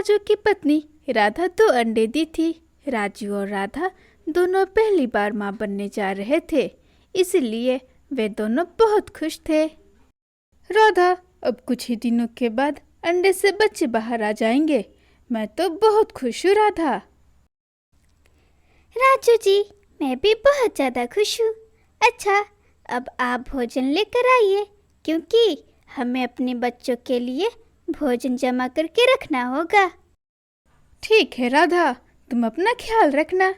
राजू की पत्नी राधा 2 अंडे दी थी। राजू और राधा दोनों पहली बार माँ बनने जा रहे थे, इसलिए वे दोनों बहुत खुश थे। राधा, अब कुछ ही दिनों के बाद अंडे से बच्चे बाहर आ जाएंगे। मैं तो बहुत खुश हूँ राधा। राजू जी, मैं भी बहुत ज़्यादा खुश हूँ। अच्छा, अब आप भोजन लेकर आइए, क्योंकि हमें अपने बच्चों के लिए भोजन जमा करके रखना होगा। ठीक है राधा, तुम अपना ख्याल रखना।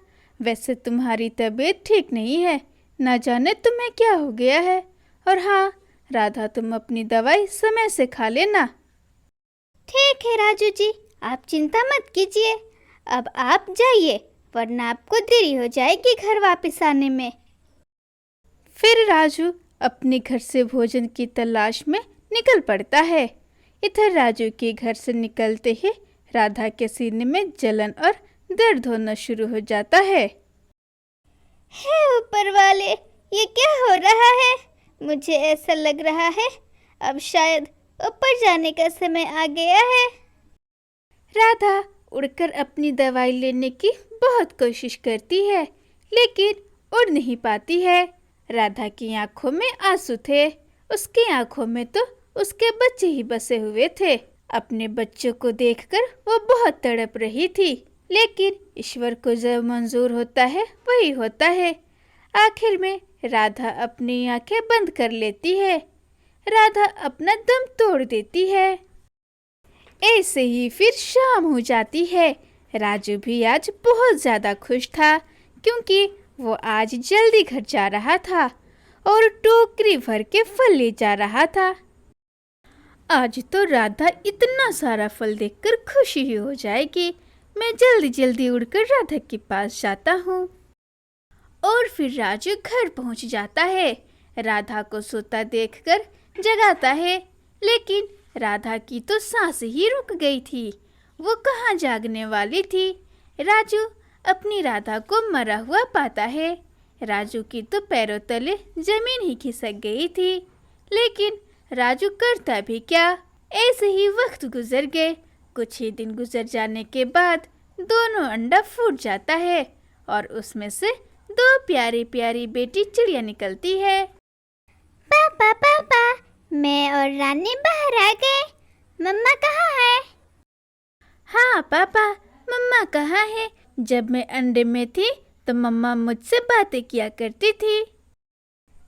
वैसे तुम्हारी तबीयत ठीक नहीं है, ना जाने तुम्हें क्या हो गया है। और हाँ राधा, तुम अपनी दवाई समय से खा लेना। ठीक है राजू जी, आप चिंता मत कीजिए। अब आप जाइए, वरना आपको देरी हो जाएगी घर वापस आने में। फिर राजू अपने घर से भोजन की तलाश में निकल पड़ता है। इधर राजू के घर से निकलते ही राधा के सीने में जलन और दर्द होना शुरू हो जाता है। हे ऊपर वाले, ये क्या हो रहा है? मुझे ऐसा लग रहा है अब शायद ऊपर जाने का समय आ गया है। राधा उड़कर अपनी दवाई लेने की बहुत कोशिश करती है, लेकिन उड़ नहीं पाती है। राधा की आंखों में आंसू थे। उसकी आंखों में तो उसके बच्चे ही बसे हुए थे। अपने बच्चों को देखकर वो बहुत तड़प रही थी, लेकिन ईश्वर को जो मंजूर होता है वही होता है। आखिर में राधा अपनी आंखें बंद कर लेती है। राधा अपना दम तोड़ देती है। ऐसे ही फिर शाम हो जाती है। राजू भी आज बहुत ज़्यादा खुश था, क्योंकि वो आज जल्दी घर जा रहा था और टोकरी भर के फल ले जा रहा था। आज तो राधा इतना सारा फल देखकर खुशी ही हो जाएगी। मैं जल्दी जल्दी उड़कर राधा के पास जाता हूँ। और फिर राजू घर पहुँच जाता है। राधा को सोता देखकर जगाता है, लेकिन राधा की तो सांस ही रुक गई थी। वो कहाँ जागने वाली थी। राजू अपनी राधा को मरा हुआ पाता है। राजू की तो पैरों तले जमीन ही खिसक गई थी, लेकिन राजू करता भी क्या। ऐसे ही वक्त गुजर गए। कुछ ही दिन गुजर जाने के बाद दोनों अंडा फूट जाता है और उसमें से 2 प्यारी प्यारी बेटी चिड़िया निकलती है। पापा पापा, मैं और रानी बाहर आ गए। मम्मा कहाँ है? हाँ पापा, मम्मा कहाँ है? जब मैं अंडे में थी तो मम्मा मुझसे बातें किया करती थी।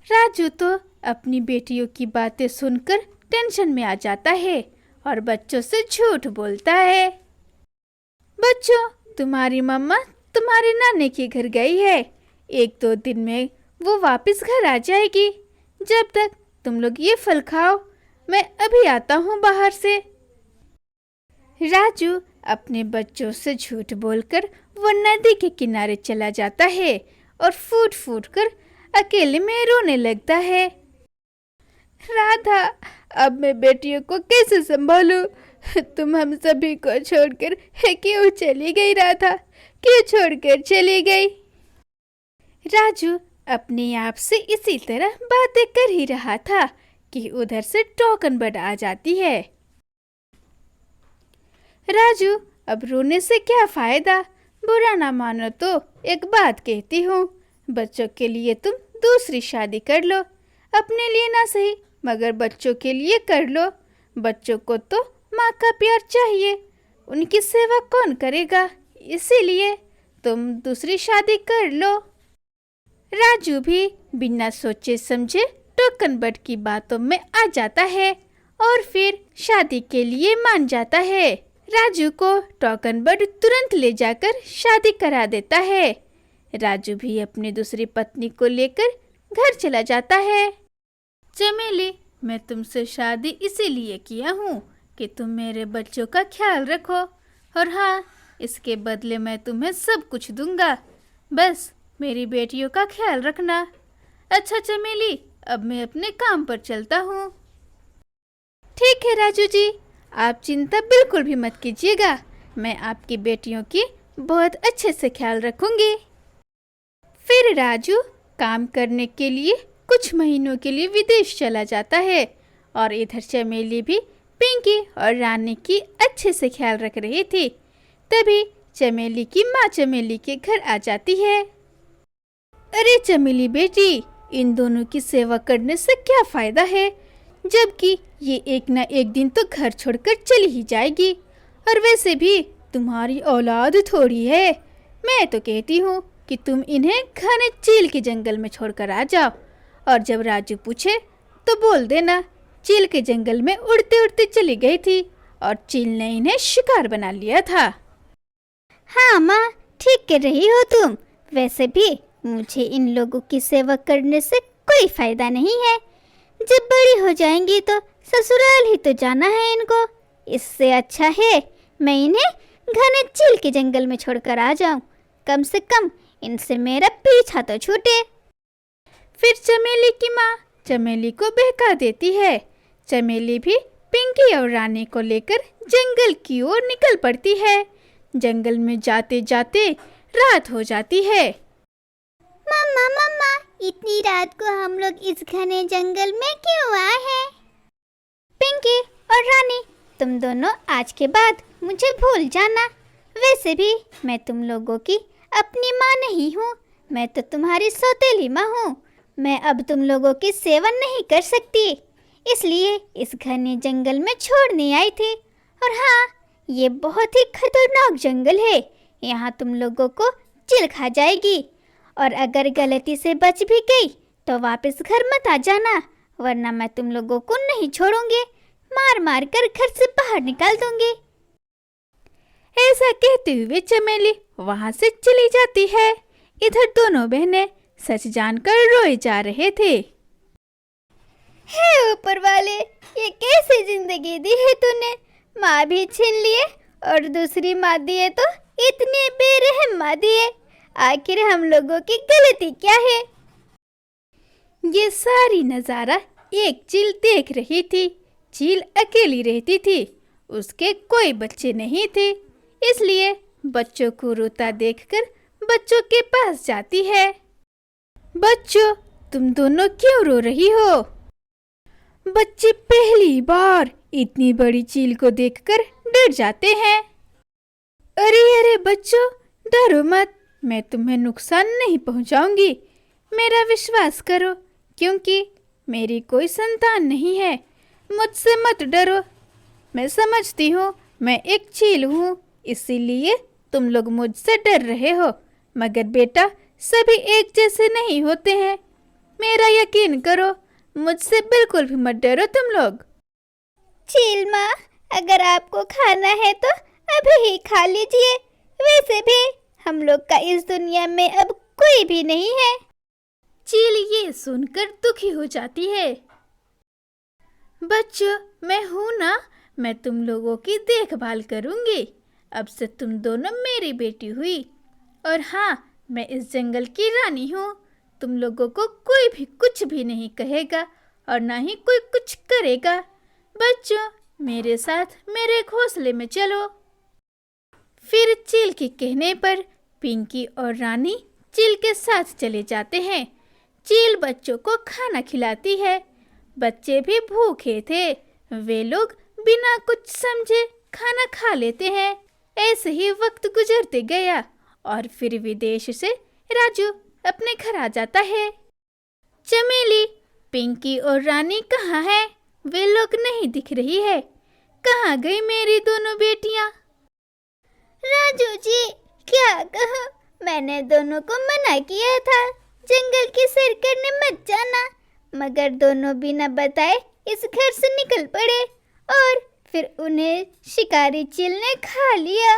राजू तो अपनी बेटियों की बातें सुनकर टेंशन में आ जाता है और बच्चों से झूठ बोलता है। बच्चों, तुम्हारी मम्मा तुम्हारे नानी के घर गई है। 1-2 दिन में वो वापस घर आ जाएगी। जब तक तुम लोग ये फल खाओ, मैं अभी आता हूँ बाहर से। राजू अपने बच्चों से झूठ बोलकर वो नदी के किनारे चला जाता है और फूट फूट कर अकेले में रोने लगता है। राधा, अब मैं बेटियों को कैसे संभालूं? तुम हम सभी को छोड़कर क्यों चली गई राधा? क्यों छोड़कर चली गई? राजू अपने आप से इसी तरह बातें कर ही रहा था कि उधर से टोकन बर्ड आ जाती है। राजू, अब रोने से क्या फायदा? बुरा ना मानो तो एक बात कहती हूँ, बच्चों के लिए तुम दूसरी शादी कर लो। अपने लिए ना सही, मगर बच्चों के लिए कर लो। बच्चों को तो माँ का प्यार चाहिए, उनकी सेवा कौन करेगा? इसीलिए तुम दूसरी शादी कर लो। राजू भी बिना सोचे समझे टोकन बर्ड की बातों में आ जाता है और फिर शादी के लिए मान जाता है। राजू को टोकन बर्ड तुरंत ले जाकर शादी करा देता है। राजू भी अपनी दूसरी पत्नी को लेकर घर चला जाता है। चमेली, मैं तुमसे शादी इसीलिए किया हूँ कि तुम मेरे बच्चों का ख्याल रखो, और हाँ, इसके बदले मैं तुम्हें सब कुछ दूंगा। बस मेरी बेटियों का ख्याल रखना। अच्छा चमेली, अब मैं अपने काम पर चलता हूँ। ठीक है राजू जी, आप चिंता बिल्कुल भी मत कीजिएगा। मैं आपकी बेटियों की बहुत अच्छे से ख्याल रखूंगी। फिर राजू काम करने के लिए कुछ महीनों के लिए विदेश चला जाता है और इधर चमेली भी पिंकी और रानी की अच्छे से ख्याल रख रही थी। तभी चमेली की माँ चमेली के घर आ जाती है। अरे चमेली बेटी, इन दोनों की सेवा करने से क्या फायदा है, जबकि ये एक ना एक दिन तो घर छोड़कर चली ही जाएगी। और वैसे भी तुम्हारी औलाद थोड़ी है। मैं तो कहती हूँ कि तुम इन्हें घने चील के जंगल में छोड़कर आ जाओ। और जब राजू पूछे तो बोल देना चील के जंगल में उड़ते उड़ते चली गई थी और चील ने इन्हें शिकार बना लिया था। हाँ माँ, ठीक कह रही हो तुम। वैसे भी मुझे इन लोगों की सेवा करने से कोई फायदा नहीं है। जब बड़ी हो जाएंगी तो ससुराल ही तो जाना है इनको। इससे अच्छा है मैं इन्हें घने चील के जंगल में छोड़कर आ जाऊं। कम से कम इनसे मेरा पीछा तो छूटे। फिर चमेली की माँ चमेली को बहका देती है। चमेली भी पिंकी और रानी को लेकर जंगल की ओर निकल पड़ती है। जंगल में जाते जाते रात हो जाती है। मम्मा मम्मा, इतनी रात को हम लोग इस घने जंगल में क्यों आए हैं? पिंकी और रानी, तुम दोनों आज के बाद मुझे भूल जाना। वैसे भी मैं तुम लोगों की अपनी माँ नहीं हूँ, मैं तो तुम्हारी सौतेली माँ हूँ। मैं अब तुम लोगों की सेवा नहीं कर सकती, इसलिए इस घने जंगल में छोड़ने आई थी। और हाँ, ये बहुत ही खतरनाक जंगल है। यहाँ तुम लोगों को चील खा जाएगी। और अगर गलती से बच भी गई तो वापस घर मत आ जाना, वरना मैं तुम लोगों को नहीं छोड़ूंगी। मार मार कर घर से बाहर निकाल दूंगी। ऐसा कहते हुए चमेली वहां से चली जाती है। इधर दोनों बहनें सच जानकर रोए जा रहे थे। हे ऊपर वाले, ये कैसी जिंदगी दी है तूने? माँ भी छीन लिए और दूसरी माँ दिए तो इतने बेरहम माँ दिए। आखिर हम लोगों की गलती क्या है? ये सारी नजारा एक चील देख रही थी। चील अकेली रहती थी, उसके कोई बच्चे नहीं थे, इसलिए बच्चों को रोता देखकर बच्चों के पास जाती है। बच्चों, तुम दोनों क्यों रो रही हो? बच्चे पहली बार इतनी बड़ी चील को देखकर डर जाते हैं। अरे अरे बच्चों, डरो मत, मैं तुम्हें नुकसान नहीं पहुंचाऊंगी। मेरा विश्वास करो, क्योंकि मेरी कोई संतान नहीं है। मुझसे मत डरो। मैं समझती हूँ मैं एक चील हूँ, इसीलिए तुम लोग मुझसे डर रहे हो। मगर बेटा, सभी एक जैसे नहीं होते हैं। मेरा यकीन करो, मुझसे बिल्कुल भी मत डरो तुम लोग। चील माँ, अगर आपको खाना है तो अभी ही खा लीजिए। वैसे भी हम लोग का इस दुनिया में अब कोई भी नहीं है। चील ये सुनकर दुखी हो जाती है। बच्चों, मैं हूं ना, मैं तुम लोगों की देखभाल करूंगी। अब से तुम दोनों मेरी बेटी हुई। और हाँ, मैं इस जंगल की रानी हूँ। तुम लोगों को कोई भी कुछ भी नहीं कहेगा और ना ही कोई कुछ करेगा। बच्चों, मेरे साथ मेरे घोंसले में चलो। फिर चील के कहने पर पिंकी और रानी चील के साथ चले जाते हैं। चील बच्चों को खाना खिलाती है। बच्चे भी भूखे थे, वे लोग बिना कुछ समझे खाना खा लेते हैं। ऐसे ही वक्त गुजरते गया और फिर विदेश से राजू अपने घर आ जाता है। चमेली, पिंकी और रानी कहाँ है? वे लोग नहीं दिख रही है। कहाँ गई मेरी दोनों बेटियां? राजू जी, क्या कहो, मैंने दोनों को मना किया था जंगल की सैर करने मत जाना, मगर दोनों बिना बताए इस घर से निकल पड़े और फिर उन्हें शिकारी चील ने खा लिया।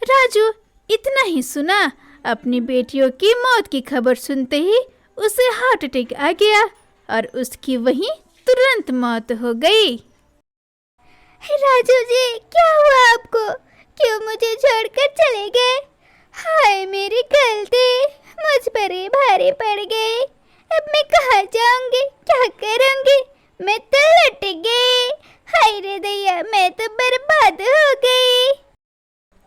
राजू इतना ही सुना, अपनी बेटियों की मौत की खबर सुनते ही उसे हार्ट अटैक आ गया और उसकी वहीं तुरंत मौत हो गई। राजू जी, क्या हुआ आपको? क्यों मुझे छोड़कर चले गए? हाय मेरी गलती, मुझ पर ही भारी पड़ गई। अब मैं कहाँ जाऊंगी, क्या करूंगी? मैं तो लट गई। हाय रे दैया, मैं तो बर्बाद हो गई।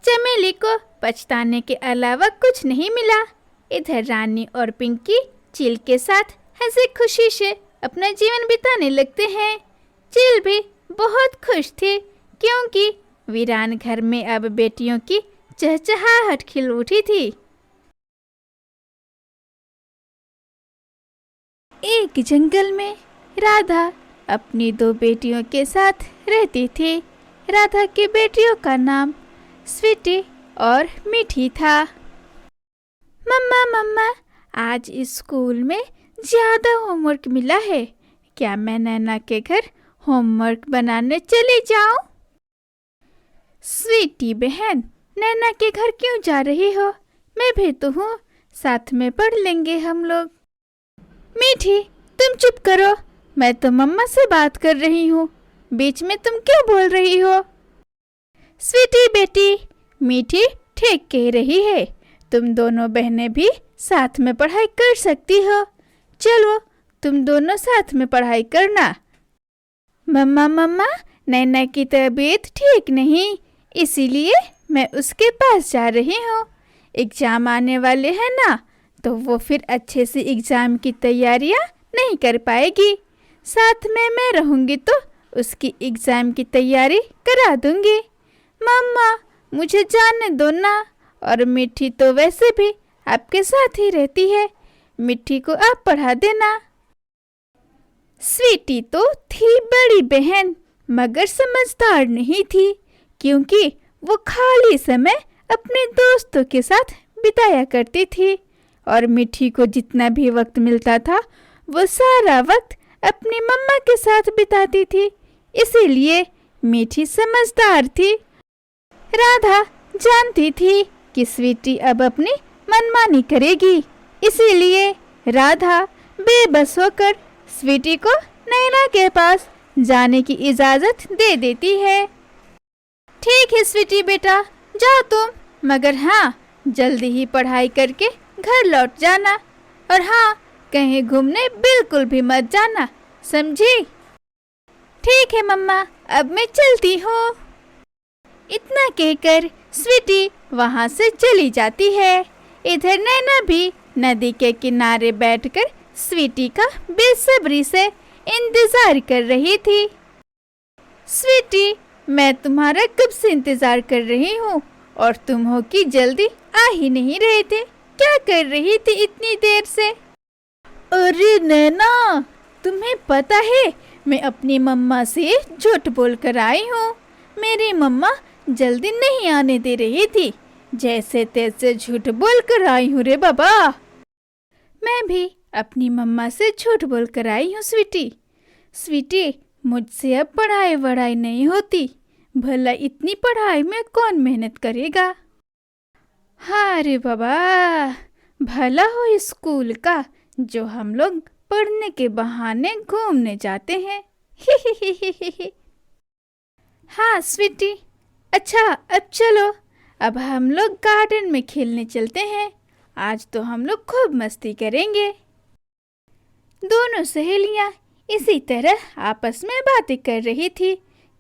चमेली को पछताने के अलावा कुछ नहीं मिला। इधर रानी और पिंकी चील के साथ हंसी खुशी से अपना जीवन बिताने लगते हैं। चील भी बहुत खुश थी क्योंकि वीरान घर में अब बेटियों की चहचहाहट खिल उठी थी। एक जंगल में राधा अपनी दो बेटियों के साथ रहती थी। राधा की बेटियों का नाम स्वीटी और मीठी था। मम्मा मम्मा, आज स्कूल में ज़्यादा होमवर्क मिला है, क्या मैं नैना के घर होमवर्क बनाने चली जाऊं? स्वीटी बहन, नैना के घर क्यों जा रही हो? मैं भी तो हूँ, साथ में पढ़ लेंगे हम लोग। मीठी, तुम चुप करो, मैं तो मम्मा से बात कर रही हूँ, बीच में तुम क्यों बोल रही हो? स्वीटी बेटी, मीठी ठीक कह रही है, तुम दोनों बहनें भी साथ में पढ़ाई कर सकती हो। चलो तुम दोनों साथ में पढ़ाई करना। मम्मा मम्मा, नैना की तबीयत ठीक नहीं, इसीलिए मैं उसके पास जा रही हूँ। एग्ज़ाम आने वाले हैं ना, तो वो फिर अच्छे से एग्ज़ाम की तैयारियाँ नहीं कर पाएगी। साथ में मैं रहूँगी तो उसकी एग्ज़ाम की तैयारी करा दूँगी। मम्मा, मुझे जाने दो ना, और मिठी तो वैसे भी आपके साथ ही रहती है, मिठी को आप पढ़ा देना। स्वीटी तो थी बड़ी बहन, मगर समझदार नहीं थी, क्योंकि वो खाली समय अपने दोस्तों के साथ बिताया करती थी और मिठी को जितना भी वक्त मिलता था वो सारा वक्त अपनी मम्मा के साथ बिताती थी। इसीलिए मिठी समझदार थी। राधा जानती थी कि स्वीटी अब अपनी मनमानी करेगी, इसीलिए राधा बेबस होकर स्वीटी को नैना के पास जाने की इजाज़त दे देती है। ठीक है स्वीटी बेटा, जाओ तुम, मगर हाँ, जल्दी ही पढ़ाई करके घर लौट जाना, और हाँ, कहीं घूमने बिल्कुल भी मत जाना, समझी? ठीक है मम्मा, अब मैं चलती हूँ। इतना कहकर स्वीटी वहाँ से चली जाती है। इधर नैना भी नदी के किनारे बैठकर स्वीटी का बेसब्री से इंतजार कर रही थी। स्वीटी, मैं तुम्हारा कब से इंतजार कर रही हूँ, और तुम हो कि जल्दी आ ही नहीं रहे थे, क्या कर रही थी इतनी देर से? अरे नैना, तुम्हें पता है मैं अपनी मम्मा से झूठ बोल कर आई हूँ। मेरी मम्मा जल्दी नहीं आने दे रही थी, जैसे तैसे झूठ बोल कर आई हूँ रे बाबा। मैं भी अपनी मम्मा से झूठ बोल कर आई हूँ स्वीटी। स्वीटी, मुझसे अब पढ़ाई वढ़ाई नहीं होती, भला इतनी पढ़ाई में कौन मेहनत करेगा? हाँ रे बाबा, भला हो स्कूल का जो हम लोग पढ़ने के बहाने घूमने जाते हैं। हाँ स्वीटी, अच्छा अब चलो, अब हम लोग गार्डन में खेलने चलते हैं, आज तो हम लोग खूब मस्ती करेंगे। दोनों सहेलियां इसी तरह आपस में बातें कर रही थी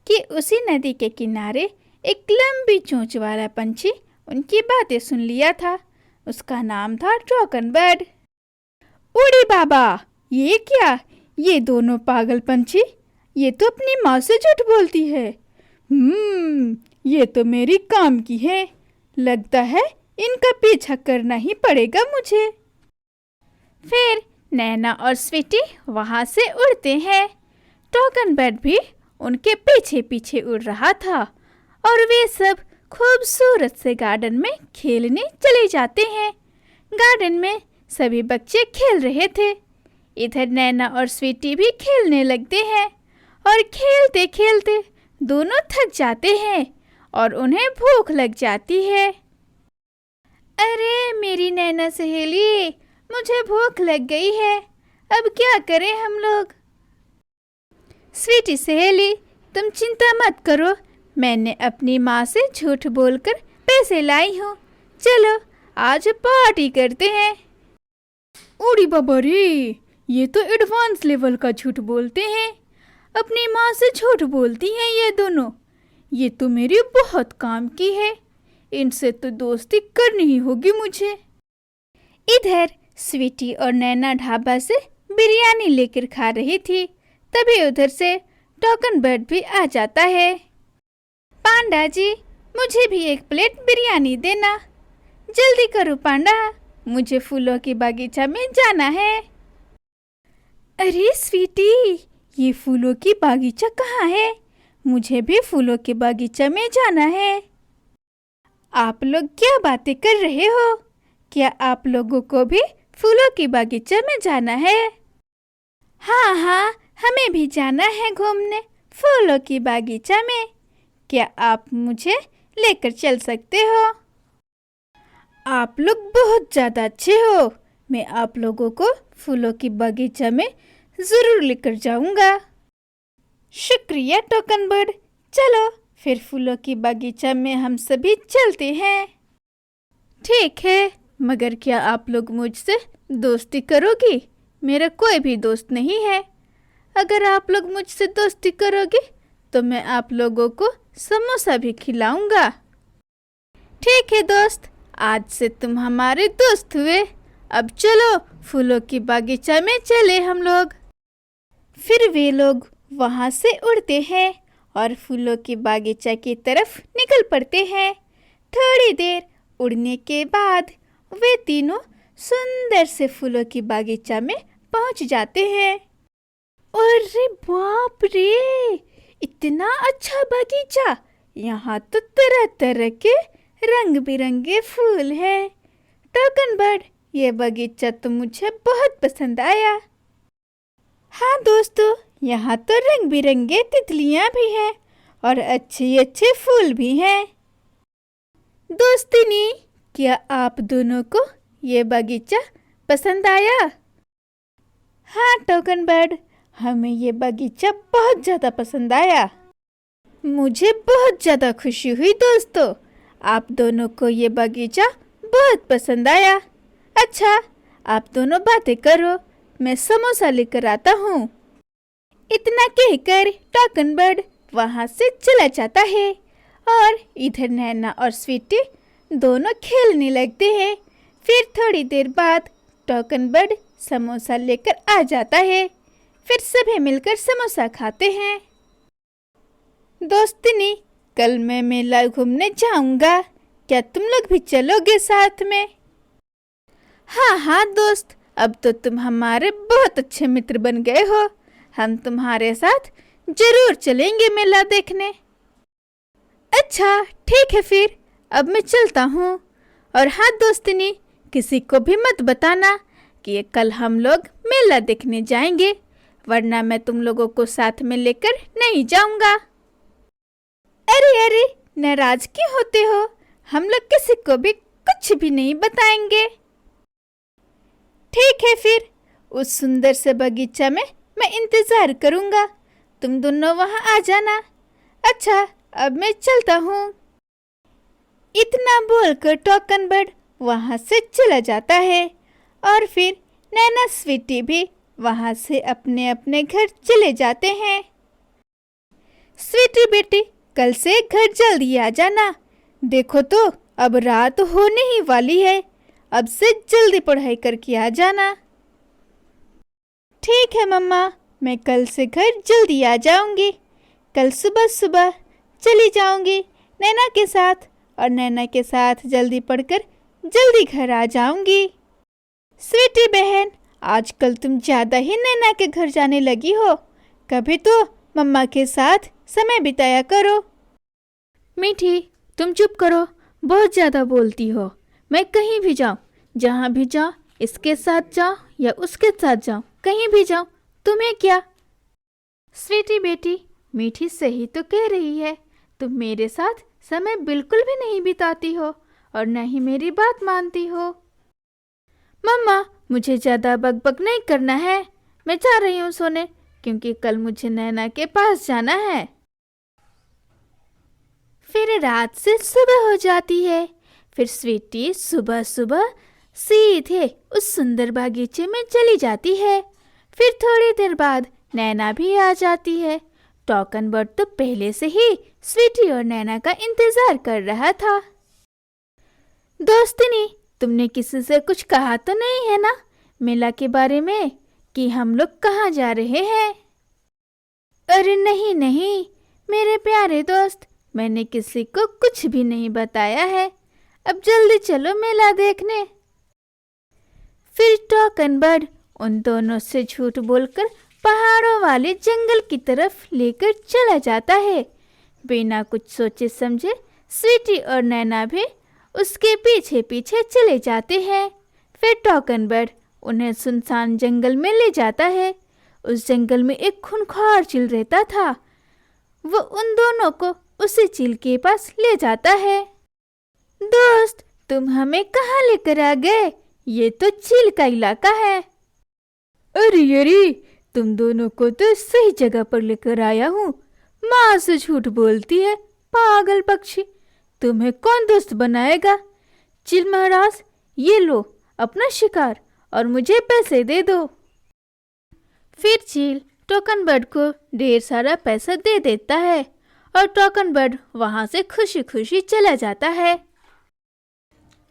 कि उसी नदी के किनारे एक लंबी चोंच वाला पंछी उनकी बातें सुन लिया था। उसका नाम था टोकन बर्ड। उड़ी बाबा, ये क्या, ये दोनों पागल पंछी, ये तो अपनी माँ से झूठ बोलती है। ये तो मेरी काम की है, लगता है इनका पीछा करना ही पड़ेगा मुझे। फिर नैना और स्वीटी वहाँ से उड़ते हैं। टोकन बर्ड भी उनके पीछे पीछे उड़ रहा था और वे सब खूबसूरत से गार्डन में खेलने चले जाते हैं। गार्डन में सभी बच्चे खेल रहे थे। इधर नैना और स्वीटी भी खेलने लगते हैं और खेलते खेलते दोनों थक जाते हैं और उन्हें भूख लग जाती है। अरे मेरी नैना सहेली, मुझे भूख लग गई है, अब क्या करें हम लोग? स्वीटी सहेली, तुम चिंता मत करो, मैंने अपनी माँ से झूठ बोलकर पैसे लाई हूँ, चलो आज पार्टी करते हैं। उड़ी बाबा रे, ये तो एडवांस लेवल का झूठ बोलते हैं, अपनी माँ से झूठ बोलती हैं ये दोनों। ये तो मेरी बहुत काम की है, इनसे तो दोस्ती करनी ही होगी मुझे। इधर स्वीटी और नैना ढाबा से बिरयानी लेकर खा रही थी, तभी उधर से टोकन बर्ड भी आ जाता है। पांडा जी, मुझे भी एक प्लेट बिरयानी देना। जल्दी करो पांडा, मुझे फूलों की बागीचा में जाना है। अरे स्वीटी, ये फूलों की बागीचा कहाँ है? मुझे भी फूलों के बागीचा में जाना है। आप लोग क्या बातें कर रहे हो? क्या आप लोगों को भी फूलों की बागीचा में जाना है? हाँ हाँ, हमें भी जाना है घूमने फूलों की बागीचा में। क्या आप मुझे लेकर चल सकते हो? आप लोग बहुत ज़्यादा अच्छे हो। मैं आप लोगों को फूलों की बागीचा में ज़रूर लेकर जाऊंगा। शुक्रिया टोकन बर्ड। चलो फिर फूलों की बागीचा में हम सभी चलते हैं। ठीक है, मगर क्या आप लोग मुझसे दोस्ती करोगी? मेरा कोई भी दोस्त नहीं है। अगर आप लोग मुझसे दोस्ती करोगे तो मैं आप लोगों को समोसा भी खिलाऊंगा। ठीक है दोस्त, आज से तुम हमारे दोस्त हुए। अब चलो फूलों की बागीचा में चले हम लोग। फिर वे लोग वहाँ से उड़ते हैं और फूलों की बागीचा की तरफ निकल पड़ते हैं। थोड़ी देर उड़ने के बाद वे तीनों सुंदर से फूलों की बागीचा में पहुँच जाते हैं। अरे बाप रे, इतना अच्छा बागीचा! यहाँ तो तरह तरह के रंग बिरंगे फूल है। टोकन बर्ड, ये बगीचा तो मुझे बहुत पसंद आया। हाँ दोस्तों, यहाँ तो रंग बिरंगे तितलियाँ भी हैं और अच्छे अच्छे फूल भी हैं। दोस्तिनी, क्या आप दोनों को ये बगीचा पसंद आया? हाँ टोकन बर्ड, हमें ये बगीचा बहुत ज़्यादा पसंद आया। मुझे बहुत ज़्यादा खुशी हुई दोस्तों, आप दोनों को ये बगीचा बहुत पसंद आया। अच्छा, आप दोनों बातें करो, मैं समोसा लेकर आता हूँ। इतना कहकर टोकन बर्ड वहाँ से चला जाता है और इधर नैना और स्वीटी दोनों खेलने लगते हैं। फिर थोड़ी देर बाद टोकन बर्ड समोसा लेकर आ जाता है। फिर सभी मिलकर समोसा खाते हैं। दोस्तनी, कल मैं मेला घूमने जाऊंगा, क्या तुम लोग भी चलोगे साथ में? हाँ हाँ दोस्त, अब तो तुम हमारे बहुत अच्छे मित्र बन गए हो। हम तुम्हारे साथ जरूर चलेंगे मेला देखने। अच्छा ठीक है, फिर अब मैं चलता हूँ। और हाँ दोस्तनी, किसी को भी मत बताना कि कल हम लोग मेला देखने जाएंगे, वरना मैं तुम लोगों को साथ में लेकर नहीं जाऊंगा। अरे अरे, नाराज क्यों होते हो? हम लोग किसी को भी कुछ भी नहीं बताएंगे। ठीक है, फिर उस सुंदर से बगीचा में मैं इंतजार करूंगा। तुम दोनों वहां आ जाना। अच्छा, अब मैं चलता हूँ। इतना बोलकर टोकन बर्ड वहां से चला जाता है और फिर नैना स्वीटी भी वहां से अपने अपने घर चले जाते हैं। स्वीटी बेटी, कल से घर जल्दी आ जाना। देखो तो अब रात होने ही वाली है, अब से जल्दी पढ़ाई करके आ जाना। ठीक है मम्मा, मैं कल से घर जल्दी आ जाऊंगी। कल सुबह सुबह चली जाऊंगी नैना के साथ और नैना के साथ जल्दी पढ़कर जल्दी घर आ जाऊंगी। स्वीटी बहन, आजकल तुम ज़्यादा ही नैना के घर जाने लगी हो। कभी तो मम्मा के साथ समय बिताया करो। मीठी, तुम चुप करो, बहुत ज़्यादा बोलती हो। मैं कहीं भी जाऊँ, जहाँ भी जाऊँ, इसके साथ जाऊँ या उसके साथ जाऊँ, कहीं भी जाऊँ, तुम्हें क्या? स्वीटी बेटी, मीठी सही तो कह रही है। तुम मेरे साथ समय बिल्कुल भी नहीं बिताती हो और न ही मेरी बात मानती हो। मम्मा, मुझे ज़्यादा बकबक नहीं करना है। मैं जा रही हूँ सोने, क्योंकि कल मुझे नैना के पास जाना है। फिर रात से सुबह हो जाती है। फिर स्वीटी सुबह सुबह सीधे उस सुंदर बागीचे में चली जाती है। फिर थोड़ी देर बाद नैना भी आ जाती है। टोकन बर्ड तो पहले से ही स्वीटी और नैना का इंतजार कर रहा था। दोस्तनी, तुमने किसी से कुछ कहा तो नहीं है ना मेला के बारे में, कि हम लोग कहाँ जा रहे हैं? अरे नहीं नहीं मेरे प्यारे दोस्त, मैंने किसी को कुछ भी नहीं बताया है। अब जल्दी चलो मेला देखने। फिर टोकन उन दोनों से झूठ बोलकर पहाड़ों वाले जंगल की तरफ लेकर चला जाता है। बिना कुछ सोचे समझे स्वीटी और नैना भी उसके पीछे पीछे चले जाते हैं। फिर टोकन उन्हें सुनसान जंगल में ले जाता है। उस जंगल में एक खूंखार चील रहता था। वो उन दोनों को उसी चील के पास ले जाता है। दोस्त, तुम हमें कहाँ लेकर आ गए? ये तो चील का इलाका है। अरे अरे, तुम दोनों को तो सही जगह पर लेकर आया हूँ। माँ से झूठ बोलती है, पागल पक्षी। तुम्हें कौन दोस्त बनाएगा? चील महाराज, ये लो अपना शिकार और मुझे पैसे दे दो। फिर चील टोकन को ढेर सारा पैसा दे देता है और टोकन वहां से खुशी खुशी चला जाता है।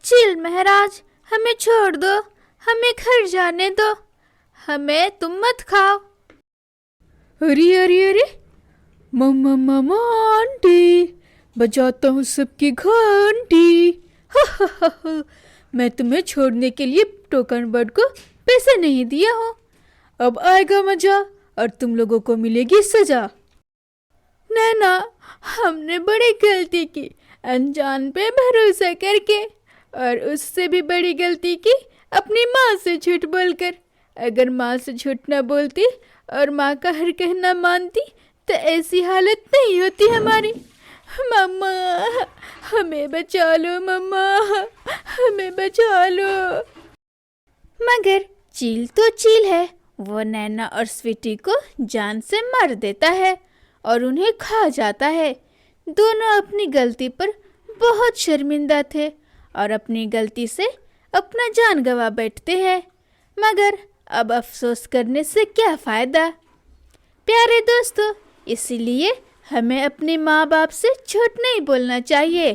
चील महाराज, हमें छोड़ दो, हमें घर जाने दो, हमें तुम मत खाओ। अरे अरे अरे, मम्मा मम्मा आंटी, बजाता हूँ सबकी घंटी। हा, मैं तुम्हें छोड़ने के लिए टोकन बर्ड को पैसे नहीं दिया हूँ। अब आएगा मजा और तुम लोगों को मिलेगी सजा। नैना, हमने बड़ी गलती की अनजान पे भरोसा करके, और उससे भी बड़ी गलती की अपनी माँ से झूठ बोलकर। अगर माँ से झूठ न बोलती और माँ का हर कहना मानती तो ऐसी हालत नहीं होती हमारी। मम्मा, हमें बचा लो मम्मा, हमें बचा लो। मगर चील तो चील है, वो नैना और स्वीटी को जान से मार देता है और उन्हें खा जाता है। दोनों अपनी गलती पर बहुत शर्मिंदा थे और अपनी गलती से अपना जान गंवा बैठते हैं। मगर अब अफसोस करने से क्या फ़ायदा? प्यारे दोस्तों, इसीलिए हमें अपने माँ बाप से झूठ नहीं बोलना चाहिए।